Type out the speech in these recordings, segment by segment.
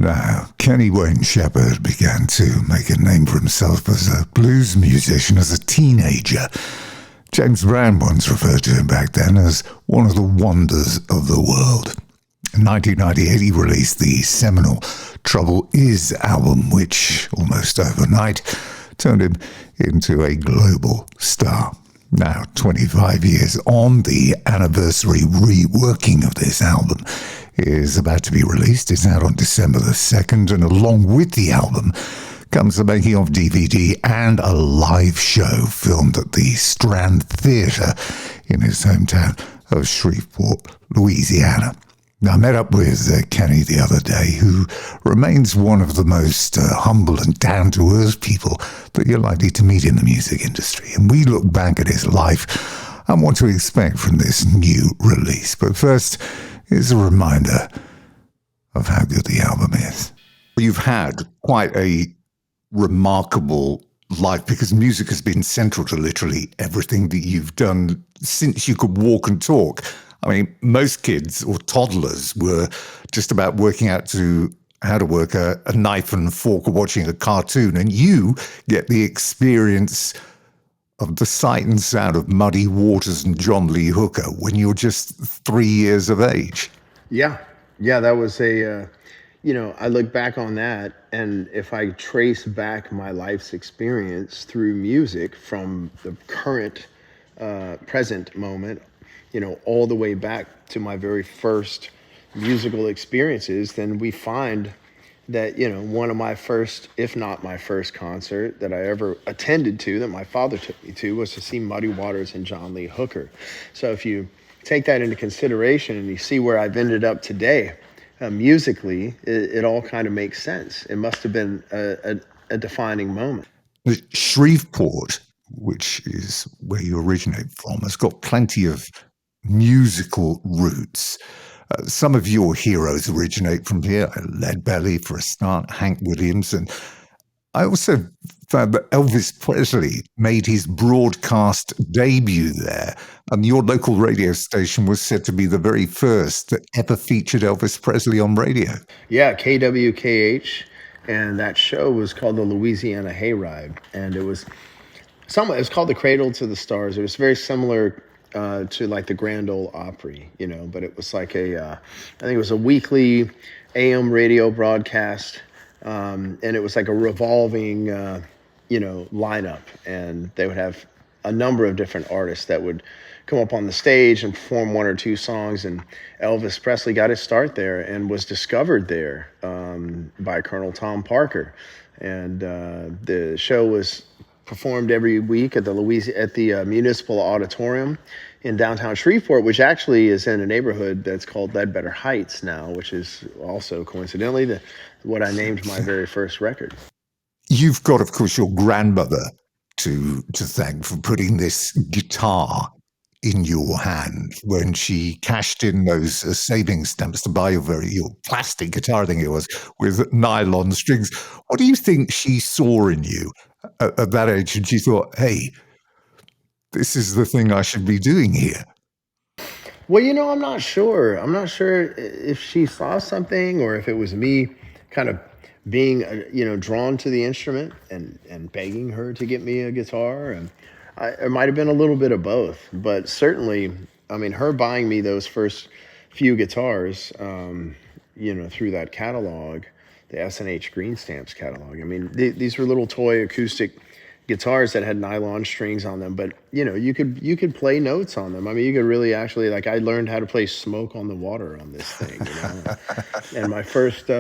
Now, Kenny Wayne Shepherd began to make a name for himself as a blues musician as a teenager. James Brown once referred to him back then as one of the wonders of the world. In 1998, he released the seminal Trouble Is album, which almost overnight turned him into a global star. Now, 25 years on, the anniversary reworking of this album is about to be released. It's out on December the 2nd, and along with the album comes the making of DVD and a live show filmed at the Strand Theatre in his hometown of Shreveport, Louisiana. Now, I met up with Kenny the other day, who remains one of the most humble and down-to-earth people that you're likely to meet in the music industry. And we look back at his life and what to expect from this new release. But first, here's a reminder of how good the album is. You've had quite a remarkable life because music has been central to literally everything that you've done since you could walk and talk. I mean, most kids or toddlers were just about working out how to work a knife and fork or watching a cartoon, and you get the experience of the sight and sound of Muddy Waters and John Lee Hooker when you're just 3 years of age. Yeah, that was I look back on that, and if I trace back my life's experience through music from the current present moment, all the way back to my very first musical experiences, then we find that, one of my first, if not my first concert that I ever attended to, that my father took me to, was to see Muddy Waters and John Lee Hooker. So if you take that into consideration and you see where I've ended up today, musically, it all kind of makes sense. It must have been a defining moment. Shreveport, which is where you originate from, has got plenty of musical roots. Some of your heroes originate from here. Leadbelly, for a start, Hank Williams. And I also found that Elvis Presley made his broadcast debut there. And your local radio station was said to be the very first that ever featured Elvis Presley on radio. Yeah, KWKH. And that show was called the Louisiana Hayride. And it was called the Cradle to the Stars. It was very similar to like the Grand Ole Opry, but it was like I think it was a weekly AM radio broadcast, and it was like a revolving, lineup, and they would have a number of different artists that would come up on the stage and perform one or two songs, and Elvis Presley got his start there and was discovered there by Colonel Tom Parker, and the show was performed every week at the Municipal Auditorium in downtown Shreveport, which actually is in a neighborhood that's called Ledbetter Heights now, which is also coincidentally what I named my very first record. You've got, of course, your grandmother to thank for putting this guitar in your hand when she cashed in those savings stamps to buy your plastic guitar, I think it was, with nylon strings. What do you think she saw in you at that age? And she thought, hey, this is the thing I should be doing here. Well, I'm not sure. I'm not sure if she saw something or if it was me kind of being, drawn to the instrument and begging her to get me a guitar. And it might have been a little bit of both, but certainly, her buying me those first few guitars, through that catalog, the S&H Green Stamps catalog. These were little toy acoustic guitars that had nylon strings on them, but you could play notes on them. You could really actually, I learned how to play Smoke on the Water on this thing, and my first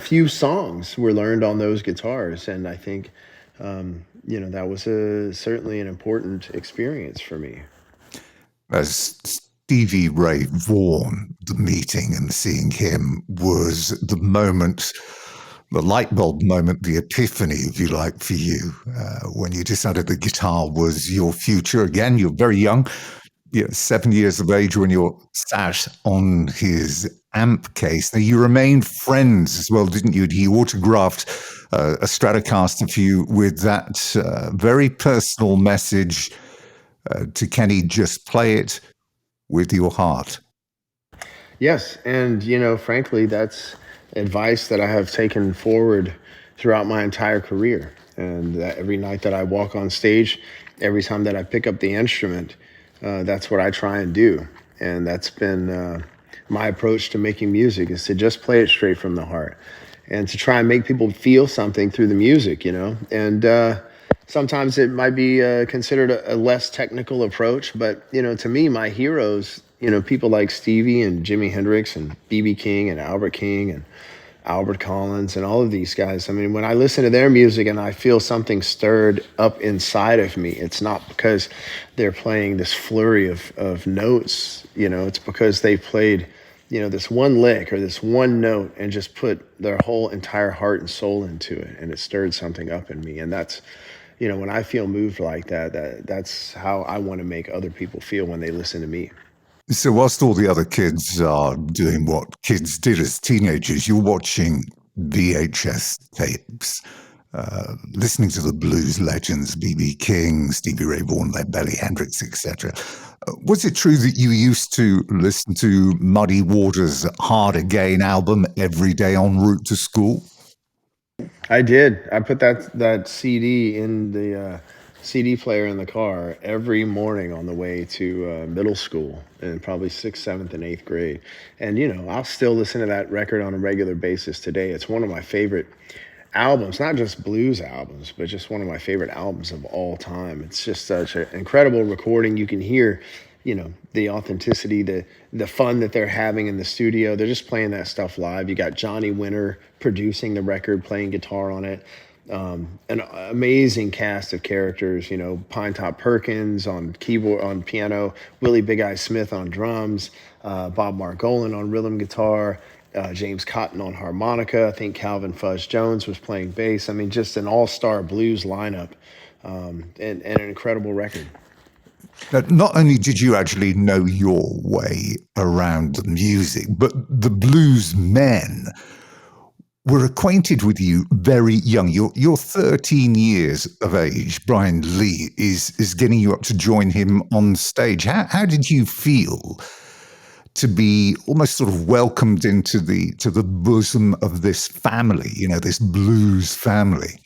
few songs were learned on those guitars, and I think that was certainly an important experience for me. As Stevie Ray Vaughan, the meeting and seeing him was the moment, the light bulb moment, the epiphany, if you like, for you, when you decided the guitar was your future. Again, you're very young, 7 years of age when you're sat on his amp case. Now, you remained friends as well, didn't you? He autographed a Stratocaster for you with that very personal message to Kenny, just play it with your heart. Yes, and frankly, that's advice that I have taken forward throughout my entire career. And that every night that I walk on stage, every time that I pick up the instrument, that's what I try and do. And that's been my approach to making music, is to just play it straight from the heart and to try and make people feel something through the music, you know. And sometimes it might be considered a less technical approach, but you know, to me, my heroes, you know, people like Stevie and Jimi Hendrix and BB King and Albert King and Albert Collins and all of these guys. I mean, when I listen to their music and I feel something stirred up inside of me, it's not because they're playing this flurry of notes, you know, it's because they played, you know, this one lick or this one note and just put their whole entire heart and soul into it, and it stirred something up in me. And that's, you know, when I feel moved like that, that's how I want to make other people feel when they listen to me. So, whilst all the other kids are doing what kids did as teenagers, you're watching VHS tapes, listening to the blues legends, B.B. King, Stevie Ray Vaughan, Led Belly, Hendrix, etc. Was it true that you used to listen to Muddy Waters' Hard Again album every day en route to school? I did. I put that CD in the CD player in the car every morning on the way to middle school, and probably sixth, seventh, and eighth grade. And you know, I'll still listen to that record on a regular basis today. It's one of my favorite albums, not just blues albums, but just one of my favorite albums of all time. It's just such an incredible recording. You can hear, you know, the authenticity, the fun that they're having in the studio. They're just playing that stuff live. You got Johnny Winter producing the record, playing guitar on it. An amazing cast of characters, you know, Pinetop Perkins on keyboard, on piano, Willie Big Eye Smith on drums, Bob Margolin on rhythm guitar, James Cotton on harmonica. I think Calvin Fudge Jones was playing bass. I mean, just an all-star blues lineup, and an incredible record. Now, not only did you actually know your way around the music, but the blues men were acquainted with you very young. You're 13 years of age. Brian Lee is getting you up to join him on stage. How did you feel to be almost sort of welcomed into the bosom of this family, you know, this blues family?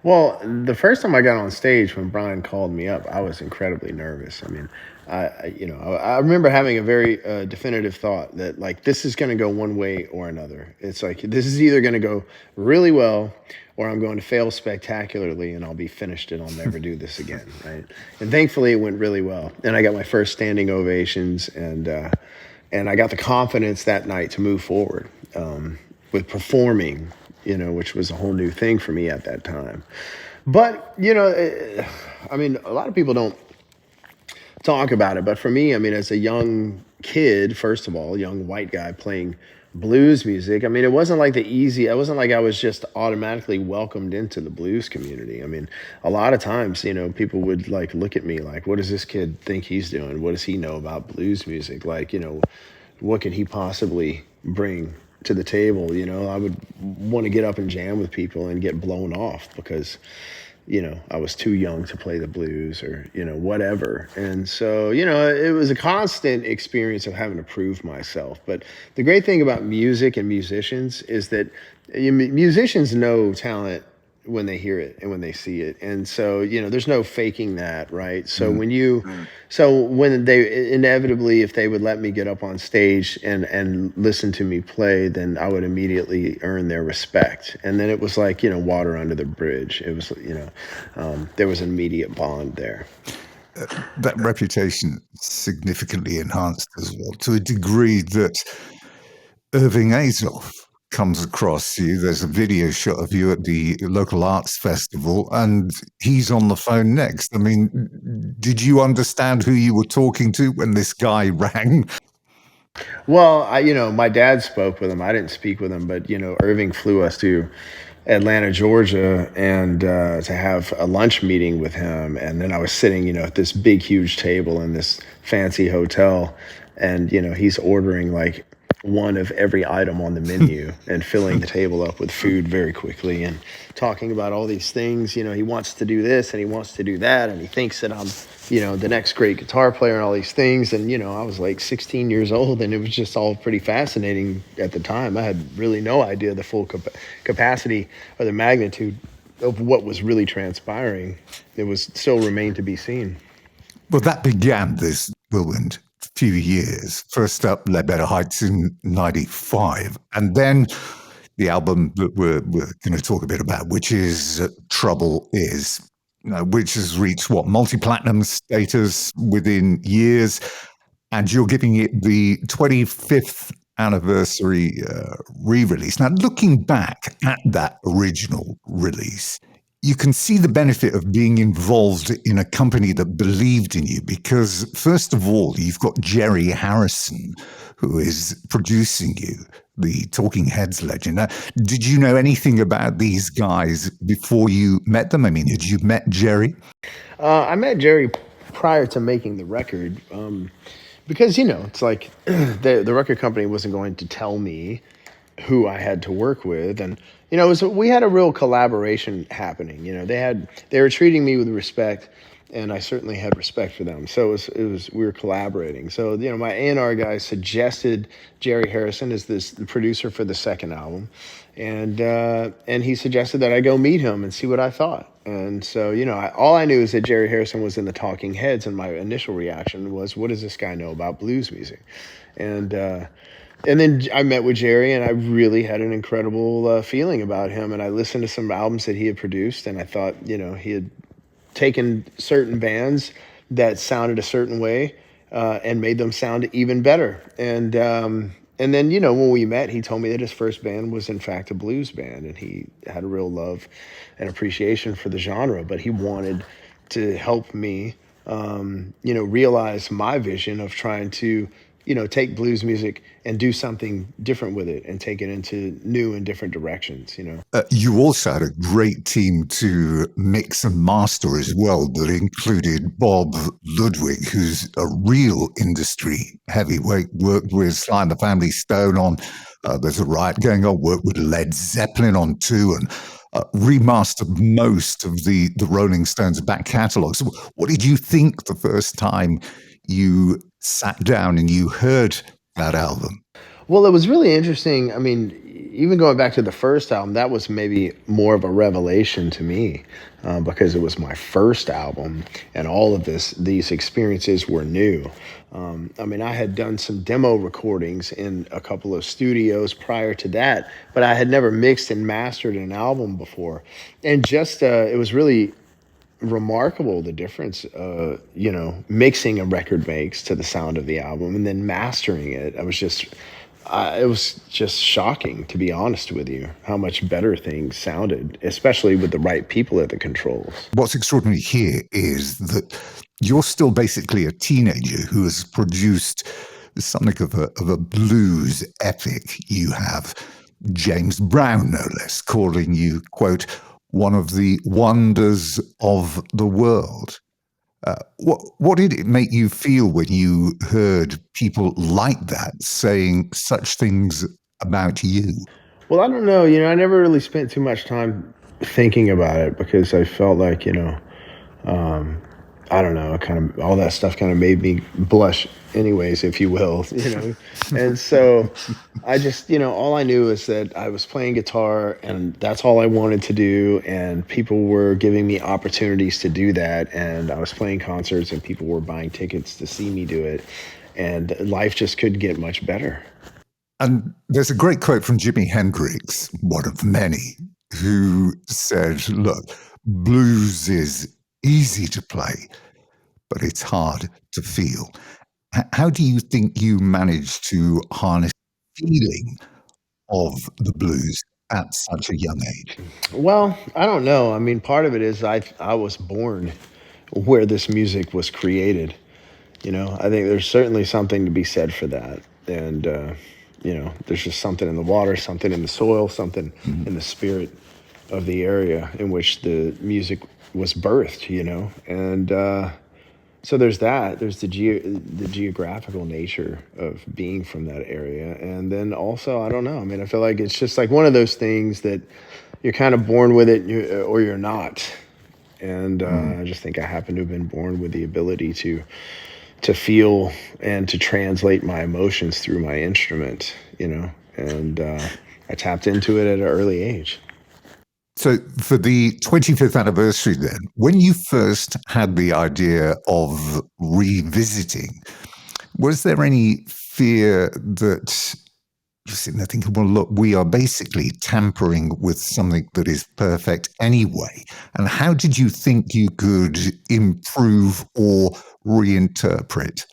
Well, the first time I got on stage when Brian called me up, I was incredibly nervous. I mean, you know, I remember having a very definitive thought that like this is going to go one way or another. It's like this is either going to go really well, or I'm going to fail spectacularly, and I'll be finished, and I'll never do this again, right? And thankfully, it went really well, and I got my first standing ovations, and I got the confidence that night to move forward with performing, you know, which was a whole new thing for me at that time. But, you know, I mean, a lot of people don't talk about it. But for me, I mean, as a young kid, first of all, young white guy playing blues music, I mean, it wasn't like it wasn't like I was just automatically welcomed into the blues community. I mean, a lot of times, you know, people would like look at me like, what does this kid think he's doing? What does he know about blues music? Like, you know, what could he possibly bring to the table? You know, I would want to get up and jam with people and get blown off because, you know, I was too young to play the blues or, you know, whatever. And so, you know, it was a constant experience of having to prove myself. But the great thing about music and musicians is that musicians know talent when they hear it and when they see it. And so, you know, there's no faking that, right? So when they inevitably, if they would let me get up on stage and listen to me play, then I would immediately earn their respect. And then it was like, you know, water under the bridge. It was, you know, there was an immediate bond there. That reputation significantly enhanced as well, to a degree that Irving Azoff comes across you. There's a video shot of you at the local arts festival, and he's on the phone next. I mean, did you understand who you were talking to when this guy rang? Well, you know, my dad spoke with him. I didn't speak with him, but, you know, Irving flew us to Atlanta, Georgia, and to have a lunch meeting with him. And then I was sitting, you know, at this big, huge table in this fancy hotel, and, you know, he's ordering like one of every item on the menu and filling the table up with food very quickly and talking about all these things. He wants to do this and he wants to do that, and he thinks that I'm, the next great guitar player and all these things. And, I was like 16 years old, and it was just all pretty fascinating at the time. I had really no idea the full capacity or the magnitude of what was really transpiring. It was still remained to be seen. Well, that began this whirlwind few years. First up, Let Better Heights in 95. And then the album that we're going to talk a bit about, which is Trouble Is, which has reached, multi-platinum status within years. And you're giving it the 25th anniversary re-release. Now, looking back at that original release, you can see the benefit of being involved in a company that believed in you because, first of all, you've got Jerry Harrison, who is producing you, the Talking Heads legend. Now, did you know anything about these guys before you met them? I mean, had you met Jerry? I met Jerry prior to making the record because, it's like the record company wasn't going to tell me who I had to work with. And, we had a real collaboration happening. They were treating me with respect, and I certainly had respect for them. So we were collaborating. So, my A&R guy suggested Jerry Harrison as the producer for the second album. And he suggested that I go meet him and see what I thought. And so, all I knew is that Jerry Harrison was in the Talking Heads, and my initial reaction was, what does this guy know about blues music? And then I met with Jerry, and I really had an incredible feeling about him. And I listened to some albums that he had produced, and I thought, he had taken certain bands that sounded a certain way and made them sound even better. And then, when we met, he told me that his first band was, in fact, a blues band, and he had a real love and appreciation for the genre, but he wanted to help me, realize my vision of trying to, take blues music and do something different with it and take it into new and different directions, You also had a great team to mix and master as well that included Bob Ludwig, who's a real industry heavyweight, worked with Sly and the Family Stone on There's a Riot Going On, worked with Led Zeppelin on 2, and remastered most of the Rolling Stones back catalogue. So what did you think the first time you sat down and you heard that album? Well, it was really interesting. I mean, even going back to the first album, that was maybe more of a revelation to me because it was my first album, and all of these experiences were new. I mean, I had done some demo recordings in a couple of studios prior to that, but I had never mixed and mastered an album before. And just it was really remarkable the difference mixing a record makes to the sound of the album, and then mastering it. It was just shocking, to be honest with you, how much better things sounded, especially with the right people at the controls. What's extraordinary here is that you're still basically a teenager who has produced something of a blues epic. You have James Brown, no less, calling you, quote, one of the wonders of the world. What did it make you feel when you heard people like that saying such things about you? Well, I don't know. I never really spent too much time thinking about it because I felt like, I don't know, kind of all that stuff kind of made me blush anyways, if you will, And so I just, all I knew is that I was playing guitar and that's all I wanted to do. And people were giving me opportunities to do that. And I was playing concerts and people were buying tickets to see me do it. And life just couldn't get much better. And there's a great quote from Jimi Hendrix, one of many, who said, look, blues is easy to play, but it's hard to feel. How do you think you managed to harness the feeling of the blues at such a young age? Well, I don't know. I mean, part of it is I was born where this music was created. I think there's certainly something to be said for that. And, there's just something in the water, something in the soil, something in the spirit of the area in which the music was birthed, And So there's that. There's the geographical nature of being from that area, and then also I don't know. I mean, I feel like it's just like one of those things that you're kind of born with it, or you're not. And I just think I happen to have been born with the ability to feel and to translate my emotions through my instrument, and I tapped into it at an early age. So, for the 25th anniversary, then, when you first had the idea of revisiting, was there any fear that you're sitting there thinking, well, look, we are basically tampering with something that is perfect anyway? And how did you think you could improve or reinterpret?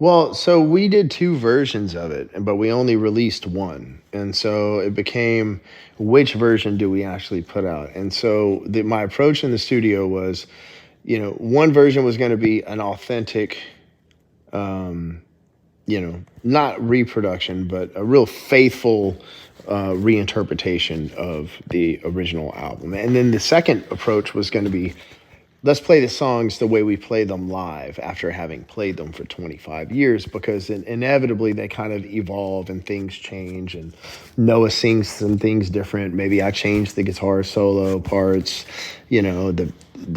Well, so we did two versions of it, but we only released one. And so it became, which version do we actually put out? And so my approach in the studio was, one version was going to be an authentic, not reproduction, but a real faithful reinterpretation of the original album. And then the second approach was going to be, let's play the songs the way we play them live after having played them for 25 years, because inevitably they kind of evolve and things change, and Noah sings some things different. Maybe I change the guitar solo parts, the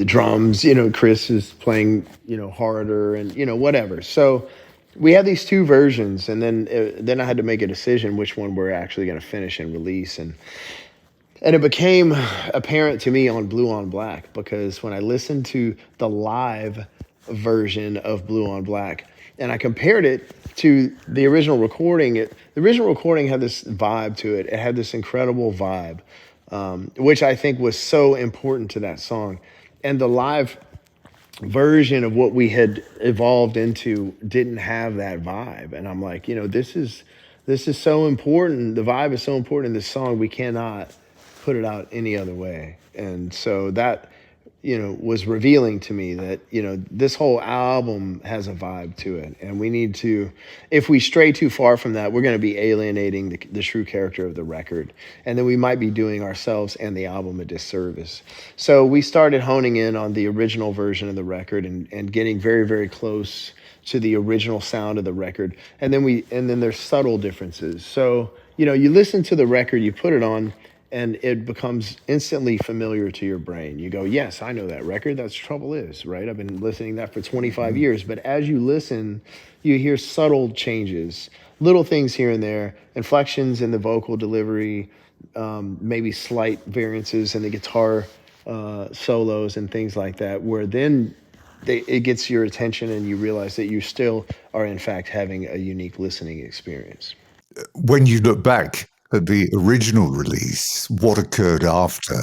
drums, Chris is playing, harder, and, whatever. So we had these two versions, and then I had to make a decision which one we're actually going to finish and release. And it became apparent to me on Blue on Black, because when I listened to the live version of Blue on Black and I compared it to the original recording, the original recording had this vibe to it. It had this incredible vibe, which I think was so important to that song. And the live version of what we had evolved into didn't have that vibe. And I'm like, this is so important. The vibe is so important in this song. We cannot put it out any other way. And so that, was revealing to me that, this whole album has a vibe to it. And we need to, if we stray too far from that, we're going to be alienating the true character of the record. And then we might be doing ourselves and the album a disservice. So we started honing in on the original version of the record and getting very, very close to the original sound of the record. And then there's subtle differences. So, you listen to the record, you put it on, and it becomes instantly familiar to your brain. You go, yes, I know that record. That's Trouble Is, right? I've been listening to that for 25 years. But as you listen, you hear subtle changes, little things here and there, inflections in the vocal delivery, maybe slight variances in the guitar solos and things like that, where then it gets your attention and you realize that you still are, in fact, having a unique listening experience. When you look back at the original release, what occurred after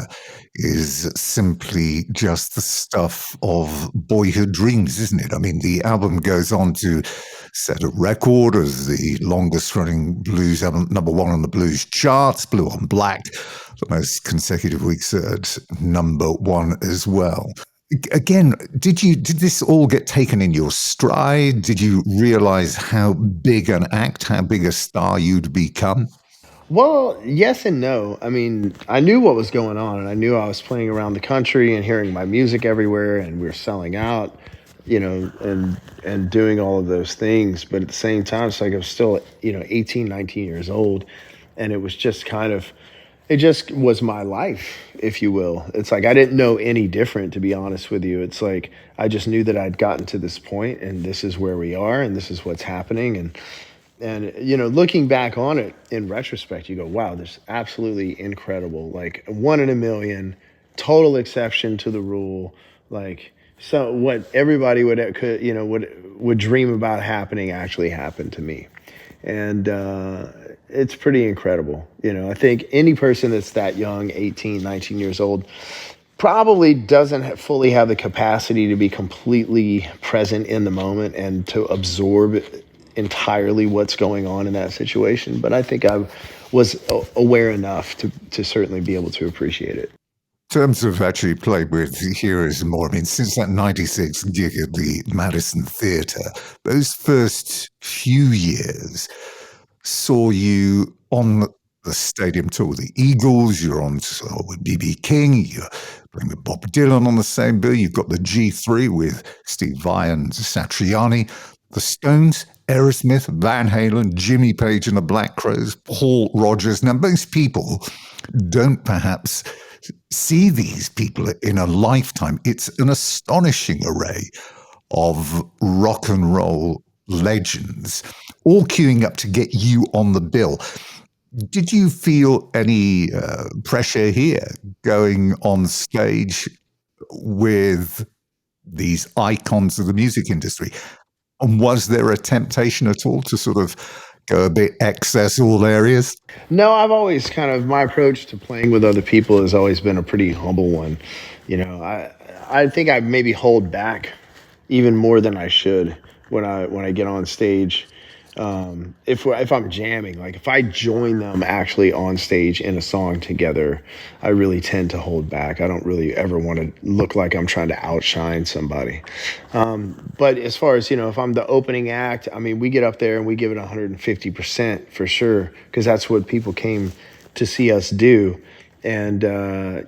is simply just the stuff of boyhood dreams, isn't it? I mean, the album goes on to set a record as the longest running blues album, number one on the blues charts, Blue on Black, the most consecutive weeks at number one as well. Again, did this all get taken in your stride? Did you realize how big an act, how big a star you'd become? Well, yes and no. I mean, I knew what was going on, and I knew I was playing around the country and hearing my music everywhere, and we were selling out, and doing all of those things. But at the same time, it's like I was still, 18, 19 years old, and it was just it just was my life, if you will. It's like I didn't know any different, to be honest with you. It's like I just knew that I'd gotten to this point, and this is where we are, and this is what's happening, and looking back on it in retrospect, you go, wow, this is absolutely incredible. Like one in a million, total exception to the rule. Like, so what everybody would dream about happening actually happened to me. And it's pretty incredible. I think any person that's that young, 18, 19 years old, probably doesn't fully have the capacity to be completely present in the moment and to absorb entirely what's going on in that situation. But I think I was aware enough to certainly be able to appreciate it. In terms of actually playing with heroes and more, I mean, since that 96 gig at the Madison Theatre, those first few years saw you on the stadium tour with the Eagles, you're on tour with B.B. King, you're playing with Bob Dylan on the same bill, you've got the G3 with Steve Vai and Satriani, the Stones, Aerosmith, Van Halen, Jimmy Page and the Black Crowes, Paul Rodgers. Now, most people don't perhaps see these people in a lifetime. It's an astonishing array of rock and roll legends, all queuing up to get you on the bill. Did you feel any pressure here going on stage with these icons of the music industry? And was there a temptation at all to sort of go a bit excess all areas? No, I've always my approach to playing with other people has always been a pretty humble one. I think I maybe hold back even more than I should when I get on stage. If I'm jamming, like if I join them actually on stage in a song together, I really tend to hold back. I don't really ever want to look like I'm trying to outshine somebody. But as far as, if I'm the opening act, I mean, we get up there and we give it 150% for sure, because that's what people came to see us do. And, I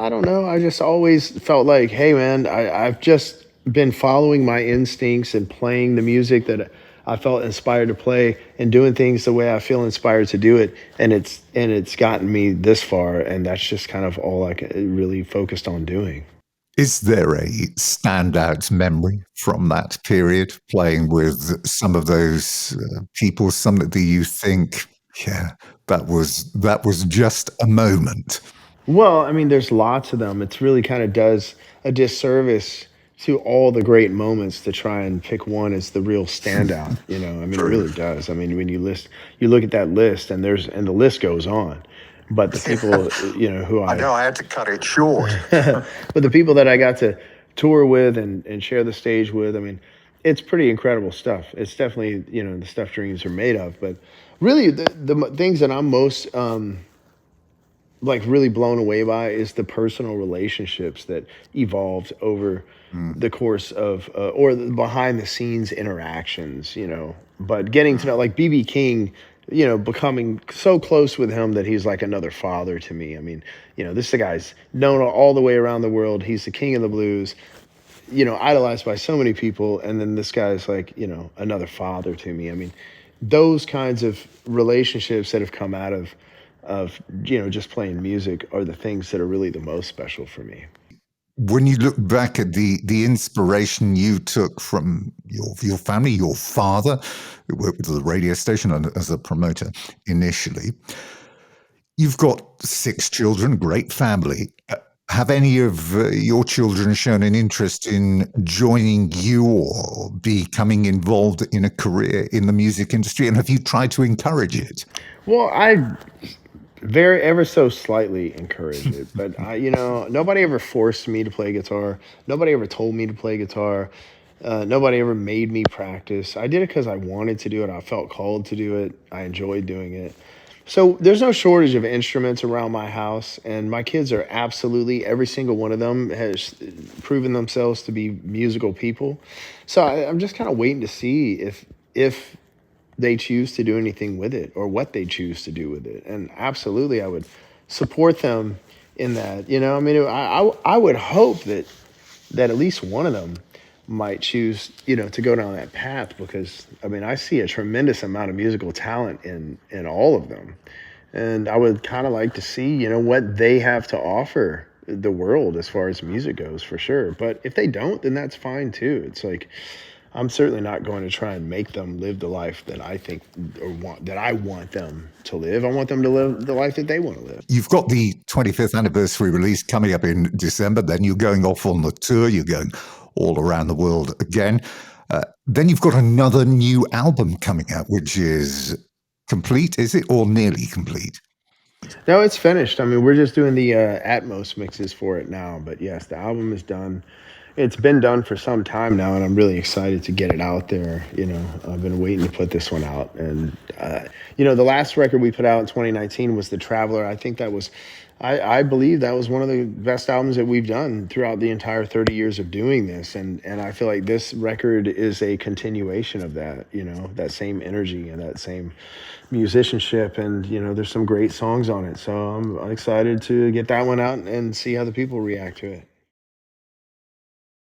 don't know. I just always felt like, hey, man, I've just been following my instincts and playing the music that I felt inspired to play and doing things the way I feel inspired to do it. And it's gotten me this far. And that's just kind of all I really focused on doing. Is there a standout memory from that period, playing with some of those people, something that you think, yeah, that was just a moment? Well, I mean, there's lots of them. It's really kind of does a disservice to all the great moments to try and pick one as the real standout. I mean, it really does. I mean, when you look at that list, and the list goes on. But the people, who I know I had to cut it short. but the people that I got to tour with and share the stage with, I mean, it's pretty incredible stuff. It's definitely, the stuff dreams are made of. But really, the things that I'm most really blown away by is the personal relationships that evolved over the course of or the behind the scenes interactions, but getting to know like BB King, becoming so close with him that he's like another father to me. I mean, this guy's known all the way around the world. He's the king of the blues, idolized by so many people. And then this guy's like, another father to me. I mean, those kinds of relationships that have come out of just playing music are the things that are really the most special for me. When you look back at the inspiration you took from your family, your father, who worked with the radio station and as a promoter initially, you've got 6 children, great family. Have any of your children shown an interest in joining you or becoming involved in a career in the music industry? And have you tried to encourage it? Well, I ever so slightly encourage it, but nobody ever forced me to play guitar. Nobody ever told me to play guitar. Nobody ever made me practice. I did it because I wanted to do it. I felt called to do it. I enjoyed doing it. So there's no shortage of instruments around my house, and my kids are absolutely, every single one of them has proven themselves to be musical people. So I'm just kind of waiting to see if they choose to do anything with it or what they choose to do with it. And absolutely, I would support them in that. I mean, I would hope that at least one of them might choose, to go down that path, because I mean, I see a tremendous amount of musical talent in all of them. And I would kind of like to see, what they have to offer the world as far as music goes, for sure. But if they don't, then that's fine too. It's like, I'm certainly not going to try and make them live the life that I think that I want them to live. I want them to live the life that they want to live. You've got the 25th anniversary release coming up in December. Then you're going off on the tour. You're going all around the world again. Then you've got another new album coming out, which is complete, is it, or nearly complete? No, it's finished. I mean, we're just doing the Atmos mixes for it now. But yes, the album is done. It's been done for some time now, and I'm really excited to get it out there. I've been waiting to put this one out. And, the last record we put out in 2019 was The Traveler. I think that was I believe that was one of the best albums that we've done throughout the entire 30 years of doing this. And I feel like this record is a continuation of that, you know, that same energy and that same musicianship. And, you know, there's some great songs on it. So I'm excited to get that one out and see how the people react to it.